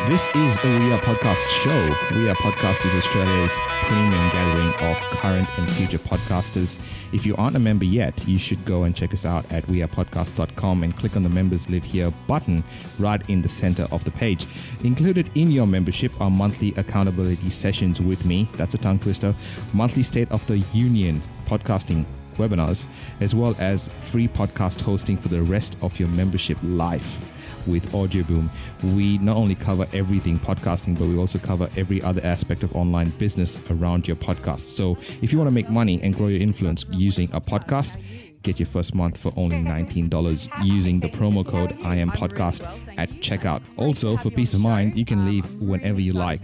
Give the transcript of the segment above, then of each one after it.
This is a We Are Podcast show. We Are Podcast is Australia's premium gathering of current and future podcasters. If you aren't a member yet, you should go and check us out at wearepodcast.com and click on the Members Live Here button right in the center of the page. Included in your membership are monthly accountability sessions with me, that's a tongue twister, monthly State of the Union podcasting webinars, as well as free podcast hosting for the rest of your membership life. With Audio Boom, we not only cover everything podcasting, but we also cover every other aspect of online business around your podcast. So if you want to make money and grow your influence using a podcast, get your first month for only $19 using the promo code IAMPodcast at checkout. Also, for peace of mind, you can leave whenever you like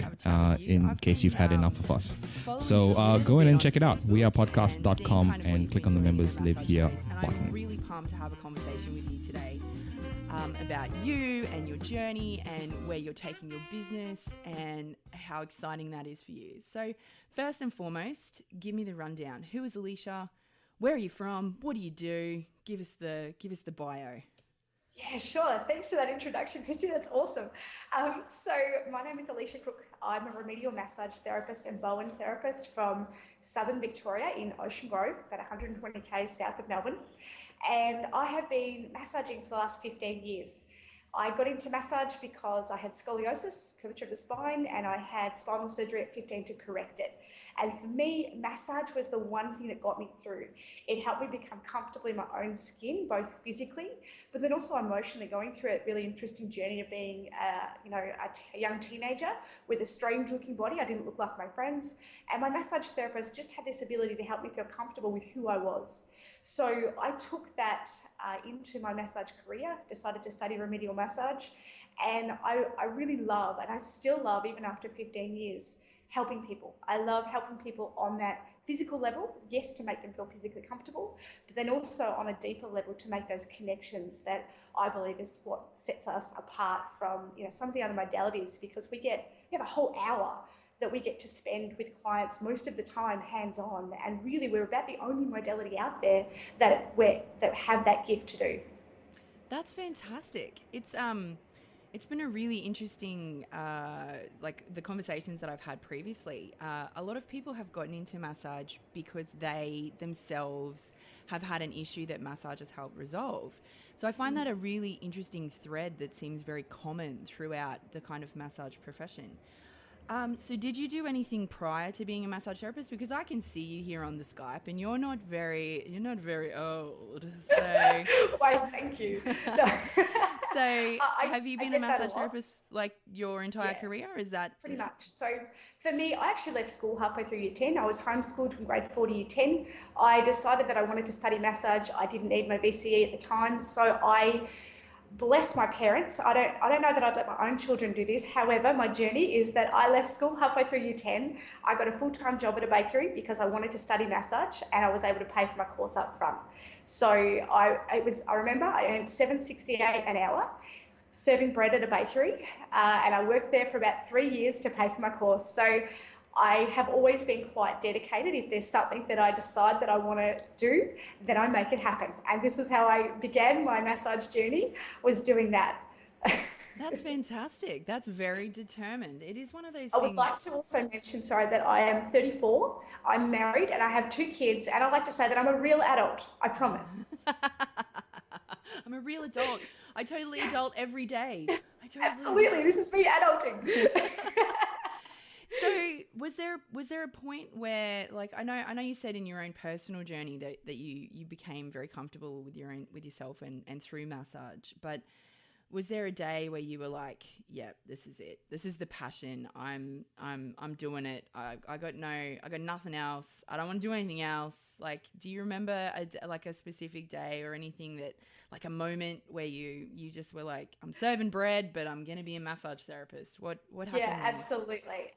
in case you've had enough of us. So go in and check it out. wearepodcast.com and click on the Members Live Here button. I'm really pumped to have a conversation with you today about you and your journey and where you're taking your business and how exciting that is for you. So first and foremost, give me the rundown. Who is Elicia? Where are you from? What do you do? Give us the bio. Yeah, sure. Thanks for that introduction, Christy. That's awesome. So my name is Elicia Crook. I'm a remedial massage therapist and Bowen therapist from Southern Victoria in Ocean Grove, about 120 k's south of Melbourne. And I have been massaging for the last 15 years. I got into massage because I had scoliosis, curvature of the spine, and I had spinal surgery at 15 to correct it. And for me, massage was the one thing that got me through. It helped me become comfortable in my own skin, both physically, but then also emotionally, going through a really interesting journey of being, a young teenager with a strange-looking body. I didn't look like my friends, and my massage therapist just had this ability to help me feel comfortable with who I was. So I took that into my massage career, decided to study remedial massage, and I really love, and I still love, even after 15 years, helping people. I love helping people on that physical level, yes, to make them feel physically comfortable, but then also on a deeper level to make those connections that I believe is what sets us apart from some of the other modalities, because we have a whole hour that we get to spend with clients most of the time hands-on, and really we're about the only modality out there that have that gift to do. That's fantastic. It's been a really interesting, like the conversations that I've had previously. A lot of people have gotten into massage because they themselves have had an issue that massage has helped resolve. So I find that a really interesting thread that seems very common throughout the kind of massage profession. So did you do anything prior to being a massage therapist? Because I can see you here on the Skype and you're not very old. So Why, thank you. No. So have you been a massage therapist like your entire career? Is that pretty much? So for me, I actually left school halfway through year 10. I was homeschooled from grade 4 to year 10. I decided that I wanted to study massage. I didn't need my VCE at the time, so I bless my parents. I don't know that I'd let my own children do this. However, my journey is that I left school halfway through year 10. I got a full-time job at a bakery because I wanted to study massage, and I was able to pay for my course up front. So I remember I earned $7.68 an hour serving bread at a bakery, and I worked there for about 3 years to pay for my course. So I have always been quite dedicated. If there's something that I decide that I want to do, then I make it happen. And this is how I began my massage journey, was doing that. That's fantastic. That's very determined. It is one of those I things. would like to also mention, that I am 34, I'm married, and I have 2 kids. And I like to say that I'm a real adult, I promise. I'm a real adult. I totally adult every day. Absolutely. This is me adulting. So was there a point where, like, I know you said in your own personal journey that you became very comfortable with yourself and through massage, but was there a day where you were like, yeah, this is it. This is the passion. I'm doing it. I got nothing else. I don't want to do anything else. Like, do you remember a specific day or anything that, like a moment where you just were like, I'm serving bread, but I'm going to be a massage therapist? What happened? Yeah,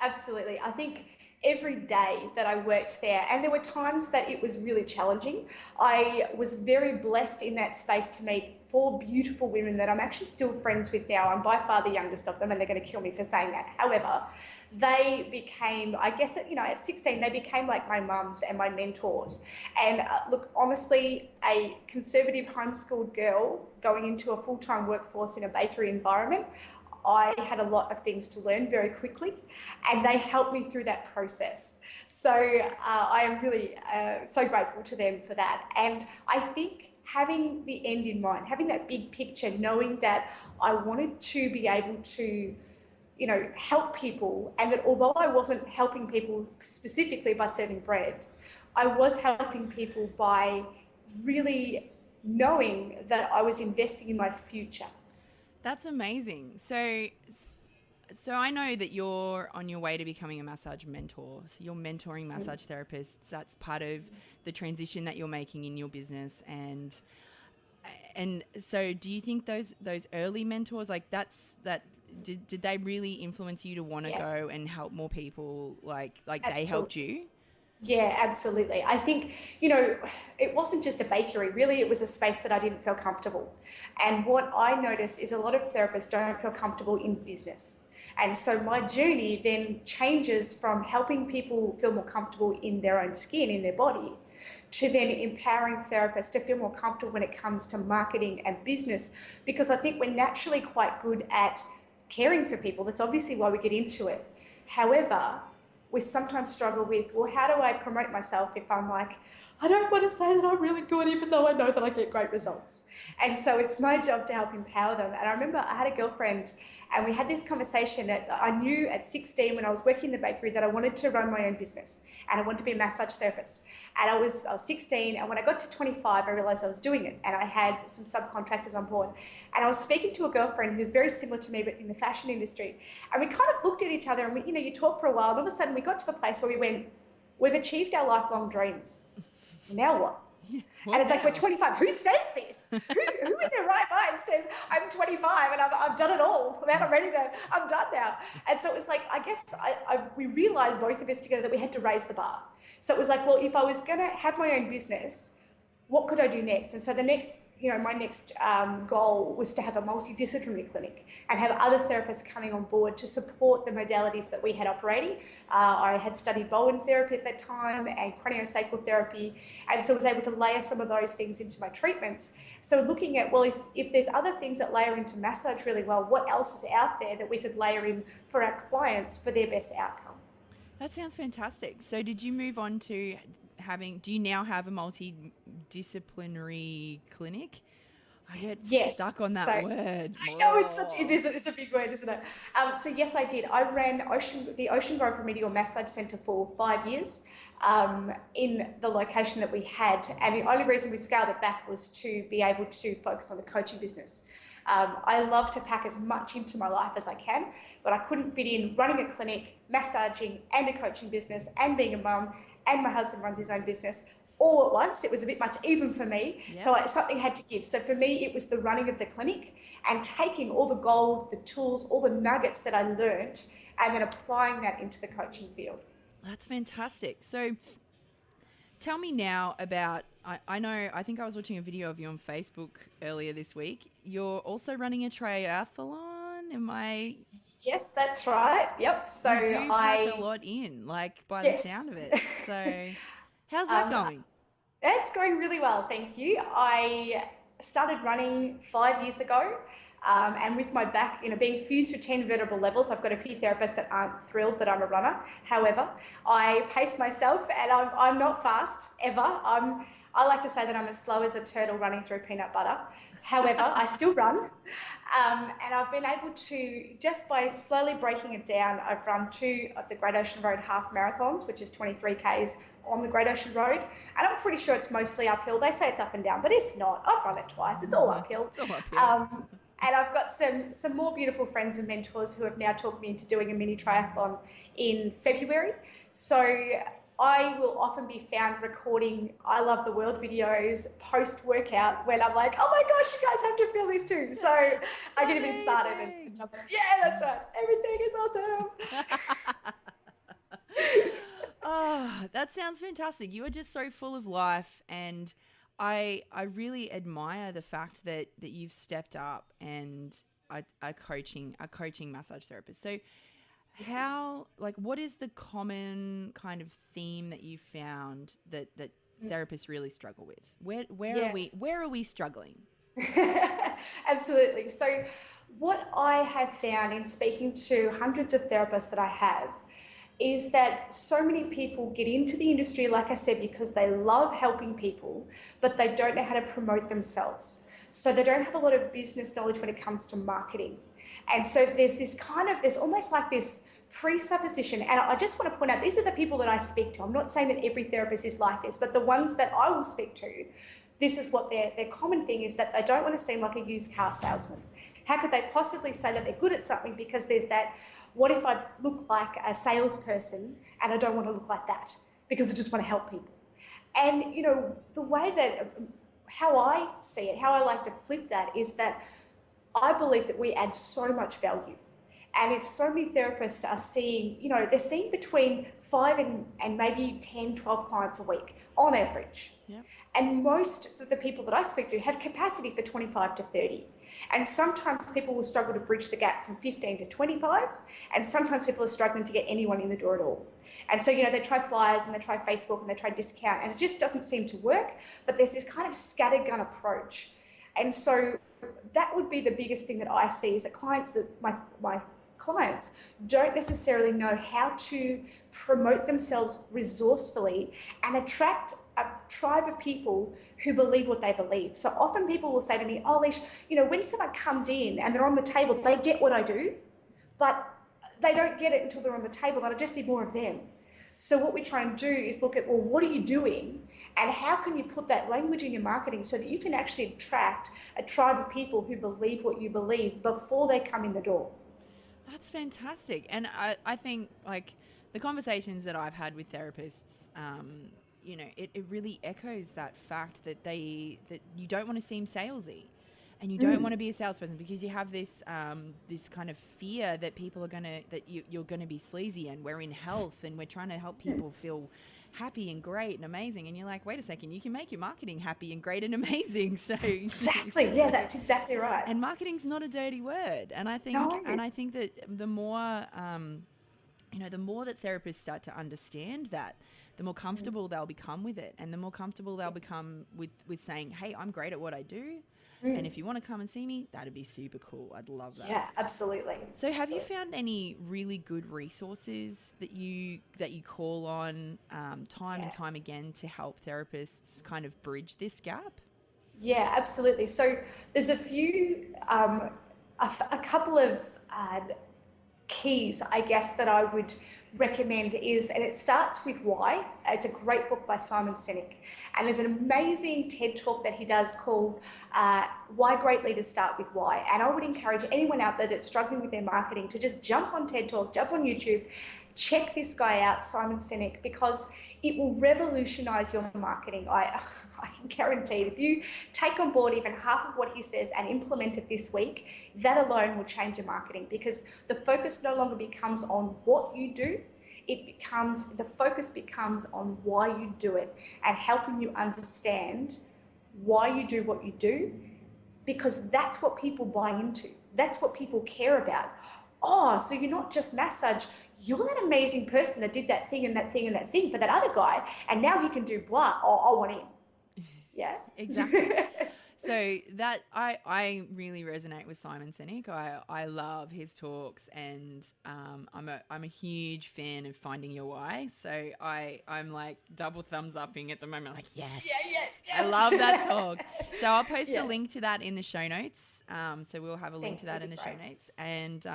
absolutely. I think every day that I worked there, and there were times that it was really challenging. I was very blessed in that space to meet 4 beautiful women that I'm actually still friends with now. I'm by far the youngest of them, and they're going to kill me for saying that. However, they became, I guess, at 16, they became like my mums and my mentors. And look, honestly, a conservative homeschooled girl going into a full-time workforce in a bakery environment, I had a lot of things to learn very quickly, and they helped me through that process. So I am really so grateful to them for that. And I think having the end in mind, having that big picture, knowing that I wanted to be able to, you know, help people, and that although I wasn't helping people specifically by serving bread, I was helping people by really knowing that I was investing in my future. That's amazing. So I know that you're on your way to becoming a massage mentor. So you're mentoring massage therapists. That's part of the transition that you're making in your business. And so do you think those early mentors, like did they really influence you to want to go and help more people like they helped you? Yeah, absolutely. I think, you know, it wasn't just a bakery. Really, it was a space that I didn't feel comfortable. And what I noticed is a lot of therapists don't feel comfortable in business. And so my journey then changes from helping people feel more comfortable in their own skin, in their body, to then empowering therapists to feel more comfortable when it comes to marketing and business. Because I think we're naturally quite good at caring for people. That's obviously why we get into it. However, we sometimes struggle with, well, how do I promote myself if I'm like, I don't want to say that I'm really good, even though I know that I get great results. And so it's my job to help empower them. And I remember I had a girlfriend and we had this conversation that I knew at 16 when I was working in the bakery that I wanted to run my own business and I wanted to be a massage therapist. And I was 16, and when I got to 25, I realized I was doing it, and I had some subcontractors on board. And I was speaking to a girlfriend who's very similar to me, but in the fashion industry. And we kind of looked at each other and we, you know, you talk for a while, and all of a sudden we got to the place where we went, we've achieved our lifelong dreams. Now what? Yeah, and it's like, we're 25. Who says this? Who in their right mind says, I'm 25 and I've done it all. I'm done now. And so it was like, I guess we realized, both of us together, that we had to raise the bar. So it was like, well, if I was going to have my own business, what could I do next? And so my next goal was to have a multidisciplinary clinic and have other therapists coming on board to support the modalities that we had operating. I had studied Bowen therapy at that time and craniosacral therapy, and so I was able to layer some of those things into my treatments. So looking at, well, if there's other things that layer into massage really well, what else is out there that we could layer in for our clients for their best outcome? That sounds fantastic. So did you move on to do you now have a multidisciplinary clinic? I get stuck on that word. I know it's a big word, isn't it? So yes, I did. I ran the Ocean Grove Remedial Massage Centre for 5 years in the location that we had. And the only reason we scaled it back was to be able to focus on the coaching business. I love to pack as much into my life as I can, but I couldn't fit in running a clinic, massaging, and a coaching business, and being a mum, and my husband runs his own business all at once. It was a bit much even for me. Yeah. So something had to give. So for me, it was the running of the clinic and taking all the gold, the tools, all the nuggets that I learned, and then applying that into the coaching field. That's fantastic. So tell me now about, I think I was watching a video of you on Facebook earlier this week. You're also running a triathlon. Yes, that's right. Yep. So you do pack a lot in, like by the sound of it. So how's that going? That's going really well, thank you. I started running 5 years ago, and with my back, being fused with 10 vertebral levels, I've got a few therapists that aren't thrilled that I'm a runner. However, I pace myself, and I'm not fast ever. I like to say that I'm as slow as a turtle running through peanut butter. However, I still run. And I've been able to, just by slowly breaking it down, I've run 2 of the Great Ocean Road half marathons, which is 23 Ks on the Great Ocean Road. And I'm pretty sure it's mostly uphill. They say it's up and down, but it's not. I've run it twice. It's all uphill. It's all uphill. And I've got some more beautiful friends and mentors who have now talked me into doing a mini triathlon in February. So I will often be found recording I Love the World videos post-workout when I'm like, oh my gosh, you guys have to feel this too. So I get a bit excited and jump in. Yeah, that's right. Everything is awesome. Oh, that sounds fantastic. You are just so full of life, and I really admire the fact that you've stepped up and are coaching massage therapist. So what is the common kind of theme that you found that therapists really struggle with? Where are we struggling? Absolutely. So what I have found in speaking to hundreds of therapists that I have is that so many people get into the industry, like I said, because they love helping people, but they don't know how to promote themselves. So they don't have a lot of business knowledge when it comes to marketing. And so there's almost like this presupposition. And I just want to point out, these are the people that I speak to. I'm not saying that every therapist is like this, but the ones that I will speak to, this is what their common thing is, that they don't want to seem like a used car salesman. How could they possibly say that they're good at something? Because there's that, what if I look like a salesperson and I don't want to look like that because I just want to help people? And, the way that, how I see it, how I like to flip that is that I believe that we add so much value. And if so many therapists are seeing, they're seeing between 5 and maybe 10, 12 clients a week on average. Yep. And most of the people that I speak to have capacity for 25 to 30. And sometimes people will struggle to bridge the gap from 15 to 25. And sometimes people are struggling to get anyone in the door at all. And so, they try flyers and they try Facebook and they try discount, and it just doesn't seem to work. But there's this kind of scattergun approach. And so that would be the biggest thing that I see, is that my clients don't necessarily know how to promote themselves resourcefully and attract a tribe of people who believe what they believe. So often people will say to me, oh, Leash, when someone comes in and they're on the table, they get what I do, but they don't get it until they're on the table, and I just need more of them. So what we try and do is look at, well, what are you doing and how can you put that language in your marketing so that you can actually attract a tribe of people who believe what you believe before they come in the door. That's fantastic. And I think, like, the conversations that I've had with therapists, it really echoes that fact that you don't want to seem salesy, and you don't want to be a salesperson because you have this kind of fear that you're going to be sleazy, and we're in health and we're trying to help people feel happy and great and amazing. And you're like, wait a second, you can make your marketing happy and great and amazing. So exactly, yeah, that's exactly right. And marketing's not a dirty word. And I think that the more the more that therapists start to understand that, the more comfortable they'll become with it, and the more comfortable they'll become with saying, hey, I'm great at what I do. And if you want to come and see me, that'd be super cool. I'd love that. Yeah, absolutely. So have you found any really good resources that you call on time and time again to help therapists kind of bridge this gap? Yeah, absolutely. So there's a few, a couple of keys, I guess, that I would recommend is, and it starts with Why. It's a great book by Simon Sinek. And there's an amazing TED talk that he does called Why Great Leaders Start With Why. And I would encourage anyone out there that's struggling with their marketing to just jump on TED Talk, jump on YouTube, check this guy out, Simon Sinek, because it will revolutionize your marketing. I can guarantee it. If you take on board even half of what he says and implement it this week, that alone will change your marketing, because the focus no longer becomes on what you do. The focus becomes on why you do it, and helping you understand why you do what you do, because that's what people buy into. That's what people care about. Oh, so you're not just massage, you're that amazing person that did that thing and that thing and that thing for that other guy, and now he can do blah. Oh, I want him. Yeah, exactly. So that I really resonate with Simon Sinek. I love his talks, and I'm a huge fan of Finding Your Why. So I'm like double thumbs upping at the moment. Like yes, I love that talk. So I'll post a link to that in the show notes. So we'll have a link to that in the show notes. And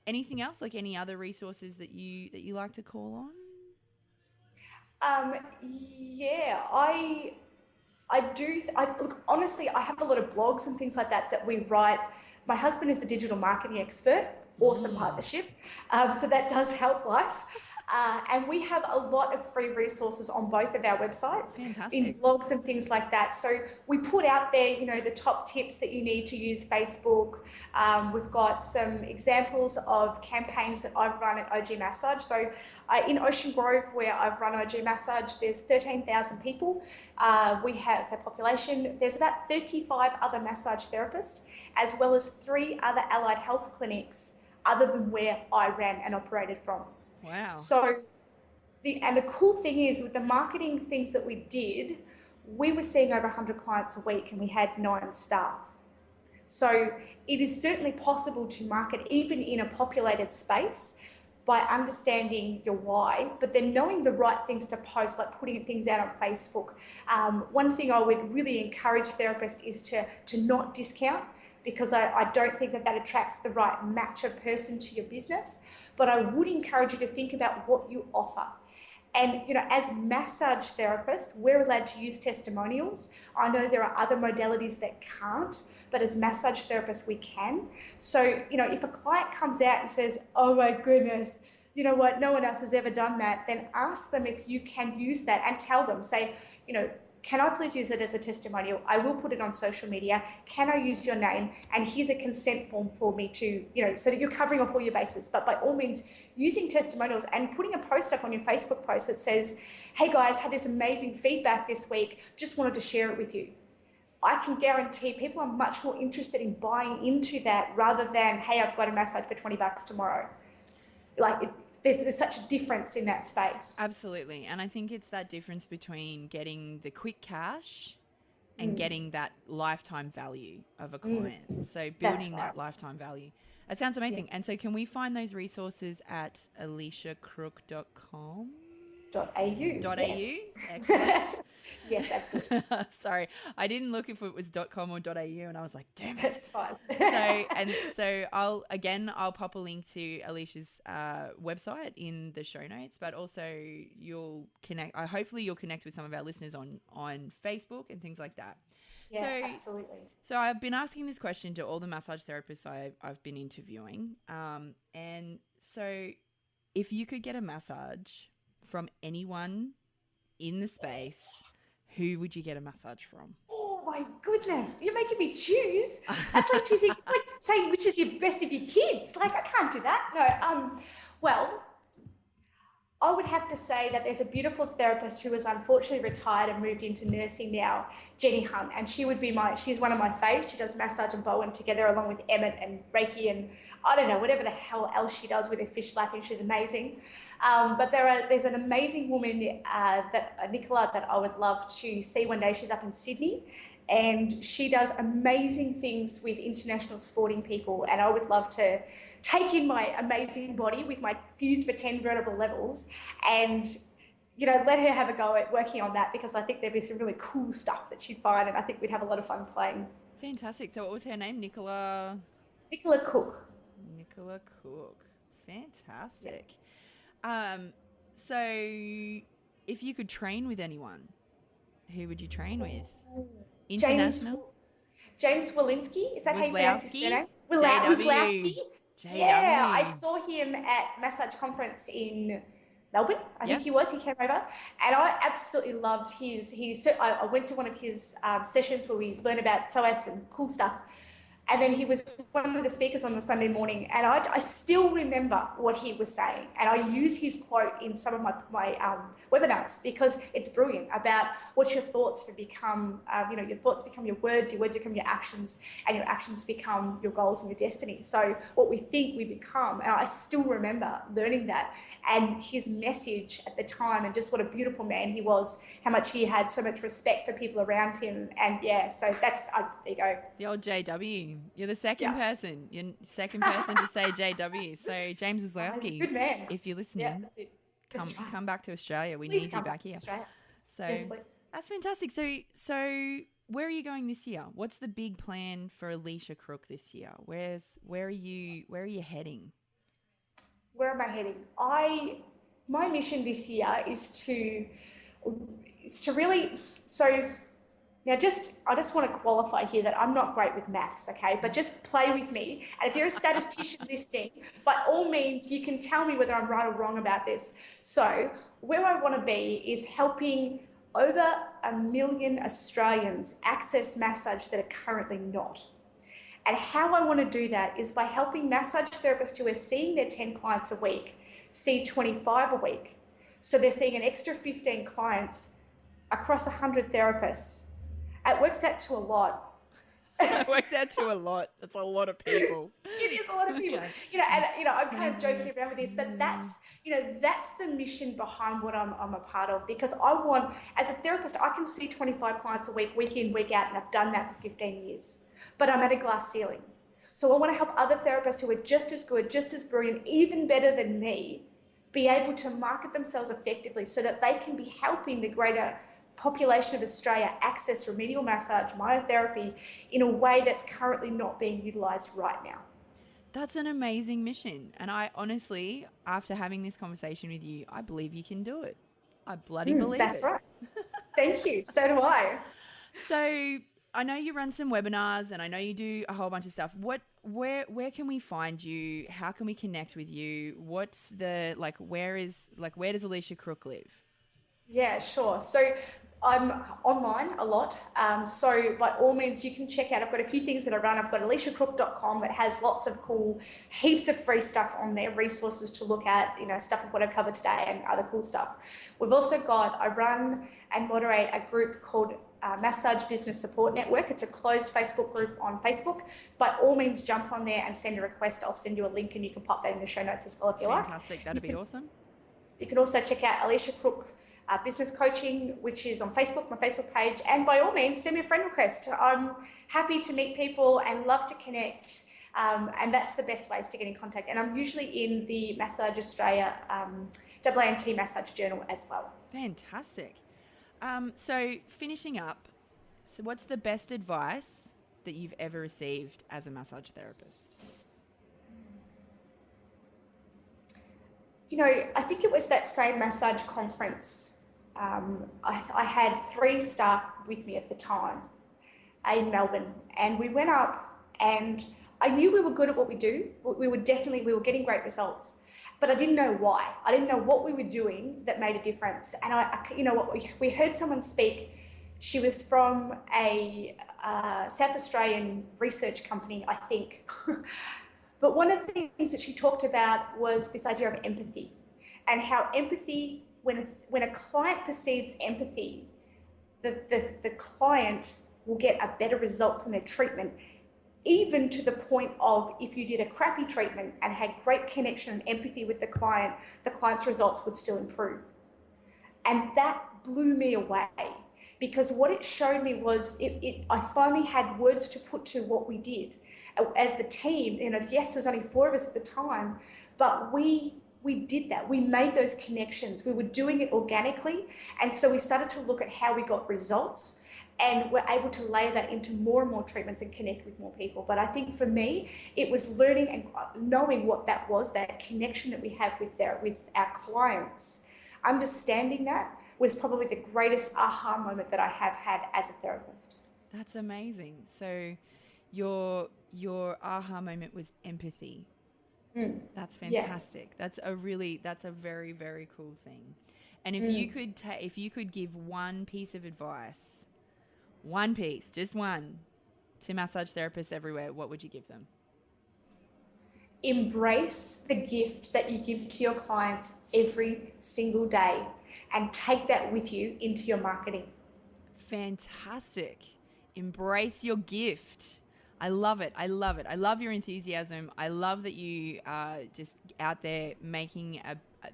anything else, like any other resources that you like to call on? I do. Look, honestly, I have a lot of blogs and things like that we write. My husband is a digital marketing expert. Awesome partnership. So that does help life. And we have a lot of free resources on both of our websites. Fantastic. In blogs and things like that. So we put out there, the top tips that you need to use Facebook. We've got some examples of campaigns that I've run at OG Massage. So in Ocean Grove, where I've run OG Massage, there's 13,000 people. We have population. There's about 35 other massage therapists, as well as 3 other allied health clinics other than where I ran and operated from. Wow. So, the cool thing is, with the marketing things that we did, we were seeing over 100 clients a week, and we had 9 staff. So it is certainly possible to market even in a populated space by understanding your why, but then knowing the right things to post, like putting things out on Facebook. One thing I would really encourage therapists is to not discount, because I don't think that that attracts the right match of person to your business. But I would encourage you to think about what you offer. And, as massage therapists, we're allowed to use testimonials. I know there are other modalities that can't, but as massage therapists, we can. So, if a client comes out and says, oh my goodness, you know what, no one else has ever done that, then ask them if you can use that and tell them, say, can I please use it as a testimonial? I will put it on social media. Can I use your name? And here's a consent form for me to, so that you're covering off all your bases. But by all means, using testimonials and putting a post up on your Facebook post that says, hey guys, had this amazing feedback this week. Just wanted to share it with you. I can guarantee people are much more interested in buying into that rather than, hey, I've got a massage for $20 tomorrow. There's such a difference in that space. Absolutely. And I think it's that difference between getting the quick cash and getting that lifetime value of a client. So building that lifetime value. It sounds amazing. Yeah. And so can we find those resources at eliciacrook.com? .au. Yes. Excellent. Yes, absolutely. Sorry, I didn't look if it was .com or .au, and I was like, damn it. That's fine. So I'll pop a link to Elicia's website in the show notes, but also you'll connect. Hopefully you'll connect with some of our listeners on Facebook and things like that. Yeah, absolutely. So I've been asking this question to all the massage therapists I've been interviewing, and so if you could get a massage from anyone in the space, who would you get a massage from? Oh my goodness, you're making me choose. That's like choosing, it's like saying which is your best of your kids. Like, I can't do that. No, well, I would have to say that there's a beautiful therapist who has unfortunately retired and moved into nursing now, Jenny Hunt, and she's one of my faves. She does massage and Bowen together along with Emmett and Reiki and I don't know, whatever the hell else she does with her fish lapping. She's amazing. But there's an amazing woman, Nicola, that I would love to see one day. She's up in Sydney and she does amazing things with international sporting people, and I would love to take in my amazing body with my fused for 10 vertebral levels and, let her have a go at working on that, because I think there'd be some really cool stuff that she'd find, and I think we'd have a lot of fun playing. Fantastic. So what was her name? Nicola Cook. Nicola Cook. Fantastic. Yeah. So if you could train with anyone, who would you train with? International? James Walensky. Is that how you pronounce his surname? Wazlowski. Yeah, I saw him at Massage Conference in Melbourne. I think he came over, and I absolutely loved I went to one of his sessions where we learned about SOAS and cool stuff. And then he was one of the speakers on the Sunday morning, and I still remember what he was saying. And I use his quote in some of my webinars, because it's brilliant about what your thoughts become. Your thoughts become your words become your actions, and your actions become your goals and your destiny. So what we think, we become. And I still remember learning that, and his message at the time, and just what a beautiful man he was, how much he had so much respect for people around him. And so that's, there you go. The old JW. You're the second person. You're second person to say JW. So James Wazlowski, good man. If you're listening, that's it. Come back to Australia. We Please need you back here. Australia. So yes, please. That's fantastic. So where are you going this year? What's the big plan for Elicia Crook this year? Where are you heading? Where am I heading? My mission this year is to really Now, I just want to qualify here that I'm not great with maths, okay? But just play with me. And if you're a statistician listening, by all means, you can tell me whether I'm right or wrong about this. So where I want to be is helping over 1 million Australians access massage that are currently not. And how I want to do that is by helping massage therapists who are seeing their 10 clients a week see 25 a week. So they're seeing an extra 15 clients across 100 therapists. It works out to a lot. It works out to a lot. That's a lot of people. It is a lot of people. I'm kind of joking around with this, but that's the mission behind what I'm a part of, because I want, as a therapist, I can see 25 clients a week in, week out, and I've done that for 15 years, but I'm at a glass ceiling. So I want to help other therapists who are just as good, just as brilliant, even better than me, be able to market themselves effectively so that they can be helping the greater population of Australia access remedial massage, myotherapy in a way that's currently not being utilised right now. That's an amazing mission. And I honestly, after having this conversation with you, I believe you can do it. I bloody believe that's it. That's right. Thank you. So do I. So I know you run some webinars and I know you do a whole bunch of stuff. Where can we find you? How can we connect with you? What's the, where does Elicia Crook live? Yeah, sure. So I'm online a lot. So by all means, you can check out, I've got a few things that I run. I've got eliciacrook.com that has lots of cool, heaps of free stuff on there, resources to look at, stuff of what I've covered today and other cool stuff. We've also got, I run and moderate a group called Massage Business Support Network. It's a closed Facebook group on Facebook. By all means, jump on there and send a request. I'll send you a link and you can pop that in the show notes as well if you like. Fantastic. That'd be awesome. You can also check out Elicia Crook Business Coaching, which is on Facebook, my Facebook page. And by all means, send me a friend request. I'm happy to meet people and love to connect. And that's the best ways to get in contact. And I'm usually in the Massage Australia AAMT Massage Journal as well. Fantastic. So finishing up, so what's the best advice that you've ever received as a massage therapist? I think it was that same massage conference. I had 3 staff with me at the time in Melbourne, and we went up, and I knew we were good at what we do. We were getting great results, but I didn't know why. I didn't know what we were doing that made a difference. And we heard someone speak. She was from a South Australian research company, I think. But one of the things that she talked about was this idea of empathy, and how empathy, when a client perceives empathy, the client will get a better result from their treatment, even to the point of if you did a crappy treatment and had great connection and empathy with the client's results would still improve. And that blew me away, because what it showed me was I finally had words to put to what we did as the team. Yes, there was only 4 of us at the time, but we did that. We made those connections. We were doing it organically. And so we started to look at how we got results, and we're able to lay that into more and more treatments and connect with more people. But I think for me, it was learning and knowing what that was, that connection that we have with our clients. Understanding that was probably the greatest aha moment that I have had as a therapist. That's amazing. So your aha moment was empathy. That's fantastic. Yeah. That's a very, very cool thing. And if you could give one piece of advice, one piece, just one, to massage therapists everywhere, what would you give them? Embrace the gift that you give to your clients every single day, and take that with you into your marketing. Fantastic. Embrace your gift. I love it. I love it. I love your enthusiasm. I love that you are just out there making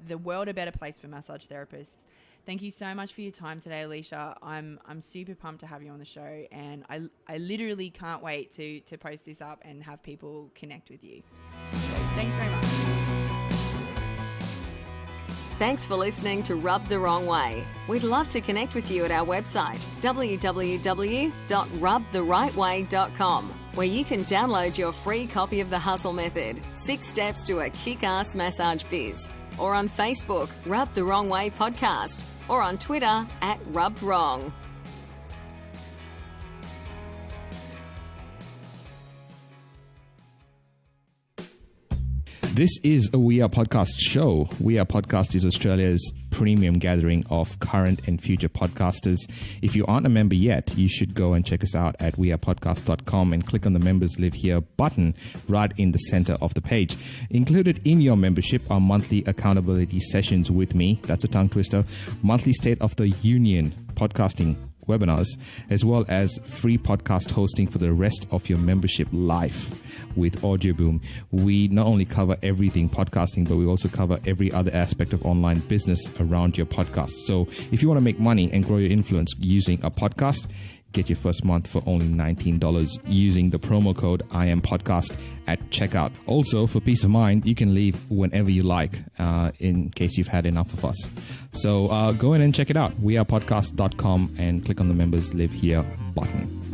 the world a better place for massage therapists. Thank you so much for your time today, Elicia. I'm super pumped to have you on the show, and I literally can't wait to post this up and have people connect with you. So thanks very much. Thanks for listening to Rub the Wrong Way. We'd love to connect with you at our website, www.rubtherightway.com, where you can download your free copy of The Hustle Method, 6 Steps to a Kick-Ass Massage Biz, or on Facebook, Rub the Wrong Way Podcast, or on Twitter @RubbedWrong. This is a We Are Podcast show. We Are Podcast is Australia's premium gathering of current and future podcasters. If you aren't a member yet, you should go and check us out at wearepodcast.com and click on the Members Live Here button right in the center of the page. Included in your membership are monthly accountability sessions with me, that's a tongue twister, monthly State of the Union podcasting webinars, as well as free podcast hosting for the rest of your membership life with Audioboom. We not only cover everything podcasting, but we also cover every other aspect of online business around your podcast. So if you want to make money and grow your influence using a podcast, get your first month for only $19 using the promo code IAMPodcast at checkout. Also, for peace of mind, you can leave whenever you like in case you've had enough of us. So go in and check it out. wearepodcast.com and click on the Members Live Here button.